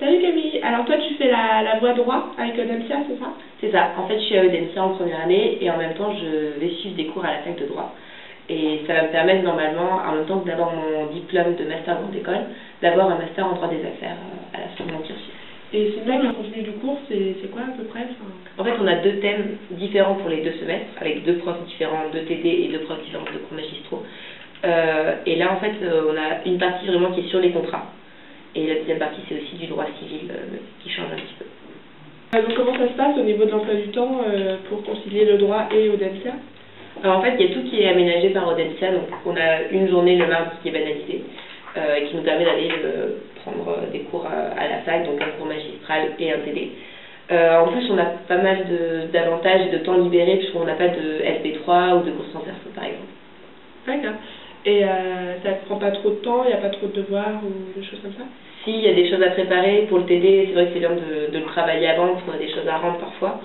Salut Camille, alors toi tu fais la voie droit avec Audencia, c'est ça? C'est ça, en fait je suis à Audencia en première année et en même temps je vais suivre des cours à la fac de droit. Et ça va me permettre normalement, en même temps que d'avoir mon diplôme de master grande école, d'avoir un master en droit des affaires à la fin de mon cursus. Et c'est le contenu du cours, c'est quoi à peu près? En fait on a deux thèmes différents pour les 2 semestres, avec 2 profs différents, 2 TD et 2 profs différents de cours magistraux. Et là en fait on a une partie vraiment qui est sur les contrats. Et la deuxième partie, c'est aussi du droit civil qui change un petit peu. Donc comment ça se passe au niveau de l'emploi du temps pour concilier le droit et Audencia? Alors en fait, il y a tout qui est aménagé par Audencia. Donc on a une journée le mardi qui est banalisée, qui nous permet d'aller prendre des cours à la fac, donc un cours magistral et un TD. En plus, on a pas mal d'avantages et de temps libéré, puisqu'on n'a pas de SP3 ou de cours transversaux, par exemple. D'accord. Et ça ne prend pas trop de temps, il n'y a pas trop de devoirs ou des choses comme ça? Si, il y a des choses à préparer. Pour le TD, c'est vrai que c'est bien de le travailler avant, parce qu'on a des choses à rendre parfois.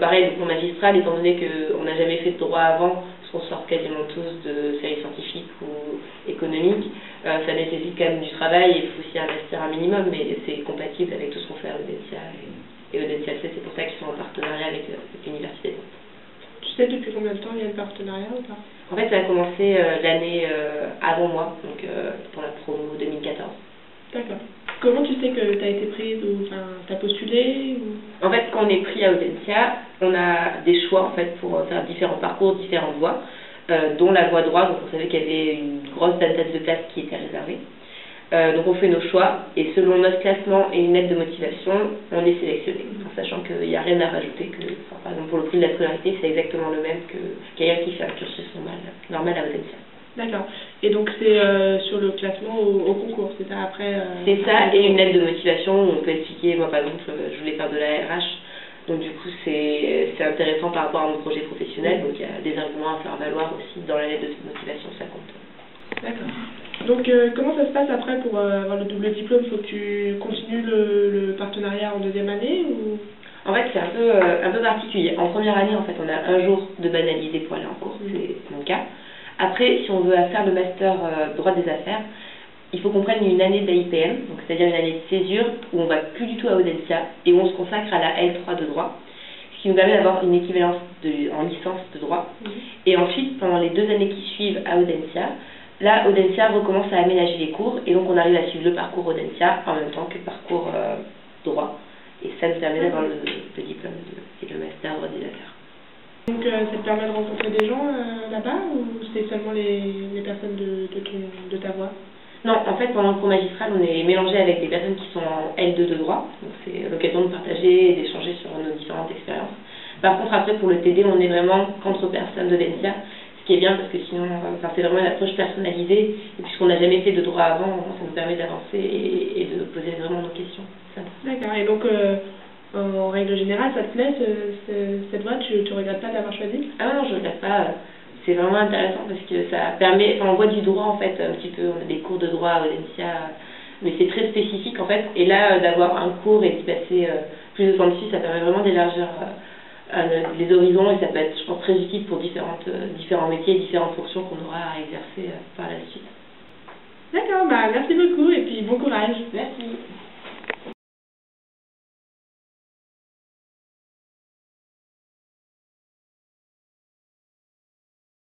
Pareil, le cours magistral, étant donné qu'on n'a jamais fait de droit avant, parce qu'on sort quasiment tous de séries scientifiques ou économiques, ça nécessite quand même du travail et il faut aussi investir un minimum, mais c'est compatible avec tout ce qu'on fait à Audencia et Audencia C, c'est pour ça qu'ils sont en partenariat avec l'université. Tu sais depuis combien de temps il y a le partenariat ou pas? En fait, ça a commencé l'année avant moi, donc pour la promo 2014. D'accord. Comment tu sais que tu as été prise ou tu as postulé ou... En fait, quand on est pris à Audencia, on a des choix en fait, pour faire différents parcours, différentes voies, dont la voie droit, donc on savait qu'il y avait une grosse date de place qui était réservée. Donc on fait nos choix et selon notre classement et une lettre de motivation, on est sélectionné, en sachant qu'il n'y a rien à rajouter. Par exemple, pour le prix de la scolarité, c'est exactement le même qu'ailleurs qui fait un cursus normal à Audencia. D'accord. Et donc c'est sur le classement au concours, c'est ça après C'est ça, et une lettre de motivation où on peut expliquer, moi par exemple, je voulais faire de la RH, donc du coup c'est intéressant par rapport à mon projet professionnel, donc il y a des arguments à faire valoir aussi dans la lettre de motivation, ça compte. D'accord. Donc comment ça se passe après pour avoir le double diplôme? Il faut que tu continues le partenariat en deuxième année ou... En fait, c'est un peu particulier. En première année, en fait, on a un jour de banalisé pour aller en cours, c'est mon cas. Après, si on veut faire le master droit des affaires, il faut qu'on prenne une année d'AIPM, donc c'est-à-dire une année de césure, où on va plus du tout à Audencia, et où on se consacre à la L3 de droit, ce qui nous permet d'avoir une équivalence en licence de droit. Et ensuite, pendant les 2 années qui suivent à Audencia, là, Audencia recommence à aménager les cours, et donc on arrive à suivre le parcours Audencia en même temps que le parcours droit. Et ça nous permet d'avoir le diplôme et le master droit des affaires. Donc ça te permet de rencontrer des gens là-bas ou c'est seulement les personnes de ta voie? Non, en fait pendant le cours magistral on est mélangé avec des personnes qui sont en L2 de droit, donc c'est l'occasion de partager et d'échanger sur nos différentes expériences. Par contre après pour le TD on est vraiment qu'entre personnes de l'ENSIA, ce qui est bien parce que sinon c'est vraiment une approche personnalisée et puisqu'on n'a jamais fait de droit avant, ça nous permet d'avancer et de poser vraiment nos questions. D'accord, et donc en règle générale, ça te plaît cette voie? Tu regrettes pas d'avoir choisi? Ah non, je regrette pas. C'est vraiment intéressant parce que ça permet, on voit du droit en fait un petit peu, on a des cours de droit à Audencia, mais c'est très spécifique en fait. Et là, d'avoir un cours et d'y passer plus de temps dessus, ça permet vraiment d'élargir les horizons et ça peut être, je pense, très utile pour différents métiers, différentes fonctions qu'on aura à exercer par la suite. D'accord, bah merci beaucoup et puis bon courage. Merci.